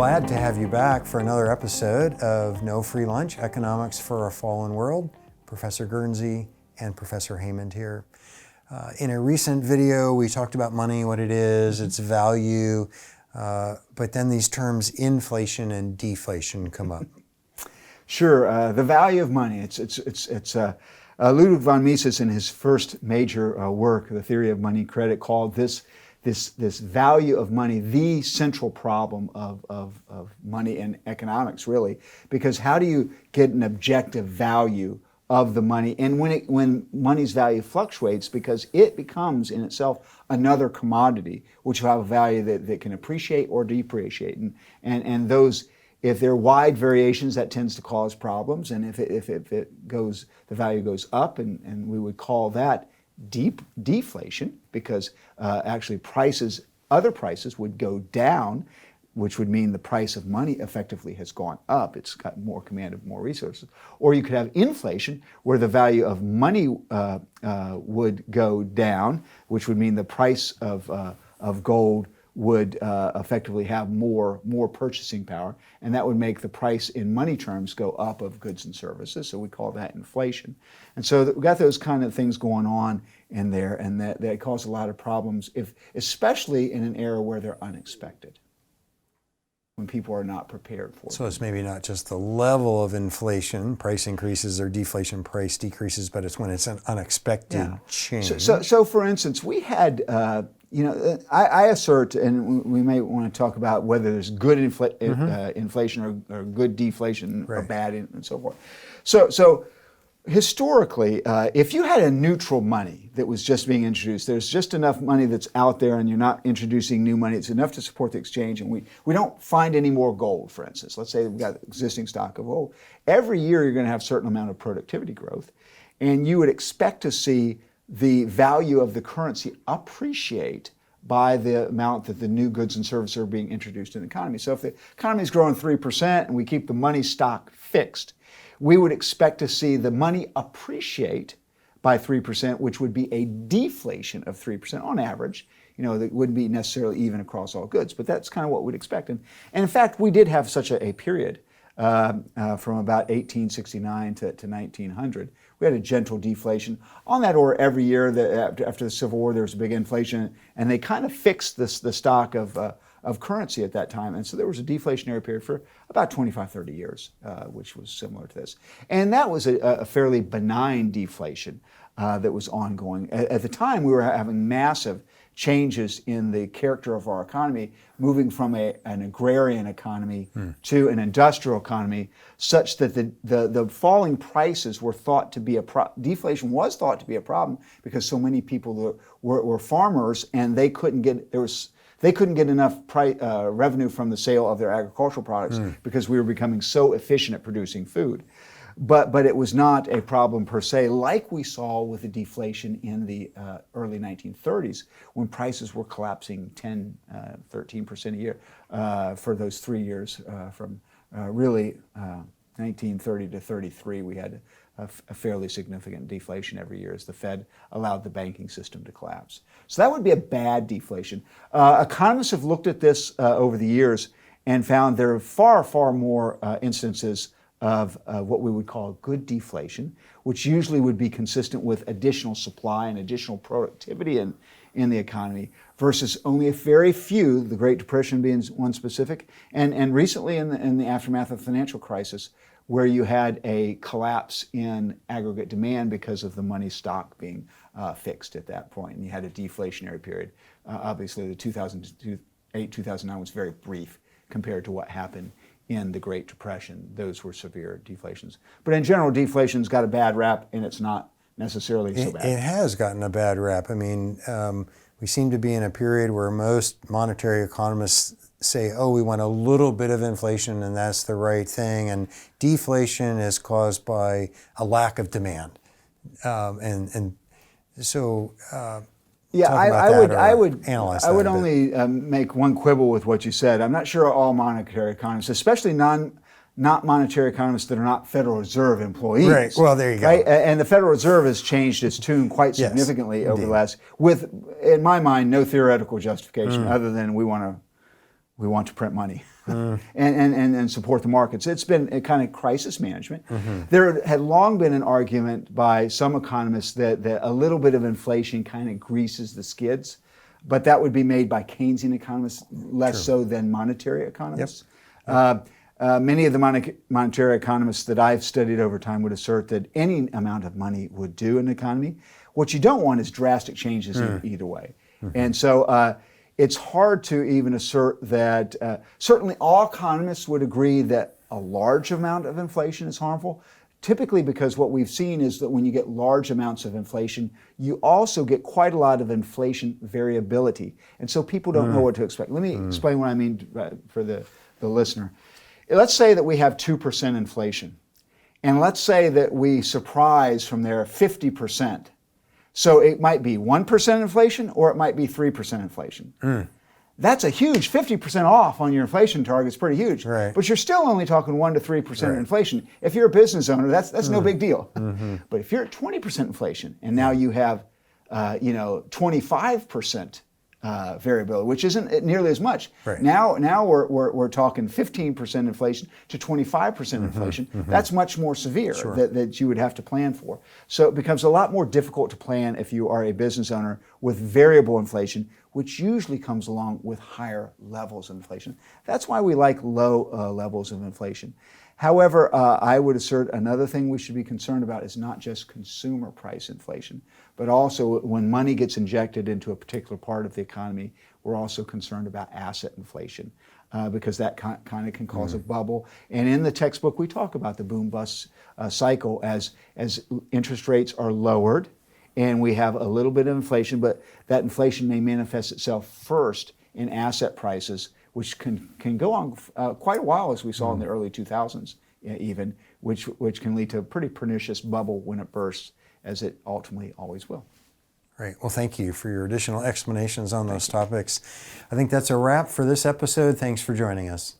glad to have you back for another episode of No Free Lunch, Economics for a Fallen World. Professor Guernsey and Professor Haymond here. In a recent video, we talked about money, what it is, its value, but then these terms inflation and deflation come up. Sure, the value of money. Ludwig von Mises in his first major work, The Theory of Money and Credit, called this value of money the central problem of money and economics, really, because how do you get an objective value of the money, and when money's value fluctuates, because it becomes in itself another commodity which will have a value that can appreciate or depreciate, and those, if there are wide variations, that tends to cause problems, and if it goes, the value goes up, and we would call that deflation, because actually other prices would go down, which would mean the price of money effectively has gone up. It's got more command of more resources. Or you could have inflation, where the value of money would go down, which would mean the price of gold would effectively have more purchasing power, and that would make the price in money terms go up of goods and services, so we call that inflation. And so we've got those kind of things going on in there, and that cause a lot of problems, especially in an era where they're unexpected, when people are not prepared for it. So it's maybe not just the level of inflation, price increases, or deflation, price decreases, but it's when it's an unexpected change. So for instance, we had, I assert, and we may want to talk about whether there's good inflation or good deflation, or bad, and so forth. So historically, if you had a neutral money that was just being introduced, there's just enough money that's out there and you're not introducing new money, it's enough to support the exchange, and we don't find any more gold, for instance. Let's say we've got existing stock of gold. Every year you're going to have a certain amount of productivity growth, and you would expect to see the value of the currency appreciate by the amount that the new goods and services are being introduced in the economy. So if the economy is growing 3% and we keep the money stock fixed, we would expect to see the money appreciate by 3%, which would be a deflation of 3% on average. That wouldn't be necessarily even across all goods, but that's kind of what we'd expect. And in fact, we did have such a period from about 1869 to 1900. We had a gentle deflation on that order every year. After the Civil War, there was a big inflation, and they kind of fixed the stock of currency at that time. And so there was a deflationary period for about 25, 30 years, which was similar to this. And that was a fairly benign deflation that was ongoing. At the time, we were having massive changes in the character of our economy, moving from an agrarian economy to an industrial economy, such that the falling prices were thought to be deflation was thought to be a problem, because so many people were farmers, and they couldn't get enough revenue from the sale of their agricultural products because we were becoming so efficient at producing food. But it was not a problem per se, like we saw with the deflation in the early 1930s, when prices were collapsing 10, 13% a year for those 3 years. From really 1930 to 33, we had a fairly significant deflation every year as the Fed allowed the banking system to collapse. So that would be a bad deflation. Economists have looked at this over the years and found there are far, far more instances of what we would call good deflation, which usually would be consistent with additional supply and additional productivity in the economy, versus only a very few, the Great Depression being one specific, and recently in the aftermath of the financial crisis, where you had a collapse in aggregate demand because of the money stock being fixed at that point, and you had a deflationary period. Obviously, the 2008, 2009 was very brief compared to what happened in the Great Depression. Those were severe deflations. But in general, deflation's got a bad rap, and it's not necessarily so bad. It has gotten a bad rap. I mean, we seem to be in a period where most monetary economists say, we want a little bit of inflation, and that's the right thing, and deflation is caused by a lack of demand. Yeah, I would only make one quibble with what you said. I'm not sure all monetary economists, especially not monetary economists that are not Federal Reserve employees. Right. Well, there you go. Right? And the Federal Reserve has changed its tune quite significantly over the last, with, in my mind, no theoretical justification other than we want to print money. and support the markets. It's been a kind of crisis management. There had long been an argument by some economists that a little bit of inflation kind of greases the skids, but that would be made by Keynesian economists less so than monetary economists. Many of the monetary economists that I've studied over time would assert that any amount of money would do in an economy. What you don't want is drastic changes either way. And so it's hard to even assert that, certainly all economists would agree that a large amount of inflation is harmful, typically because what we've seen is that when you get large amounts of inflation, you also get quite a lot of inflation variability. And so people don't know what to expect. Let me explain what I mean for the listener. Let's say that we have 2% inflation, and let's say that we surprise from there 50%. So it might be 1% inflation, or it might be 3% inflation. That's a huge 50% off on your inflation target. It's pretty huge. Right. But you're still only talking 1 to 3% inflation. If you're a business owner, that's no big deal. But if you're at 20% inflation, and now you have 25% variability, which isn't nearly as much. Right. Now we're talking 15% inflation to 25% inflation. That's much more severe that you would have to plan for. So it becomes a lot more difficult to plan if you are a business owner with variable inflation, which usually comes along with higher levels of inflation. That's why we like low levels of inflation. However, I would assert another thing we should be concerned about is not just consumer price inflation, but also when money gets injected into a particular part of the economy, we're also concerned about asset inflation because that kind of can cause a bubble. And in the textbook, we talk about the boom-bust cycle as interest rates are lowered and we have a little bit of inflation, but that inflation may manifest itself first in asset prices, which can go on quite a while, as we saw in the early 2000s even, which can lead to a pretty pernicious bubble when it bursts, as it ultimately always will. Great. Well, thank you for your additional explanations on those topics. I think that's a wrap for this episode. Thanks for joining us.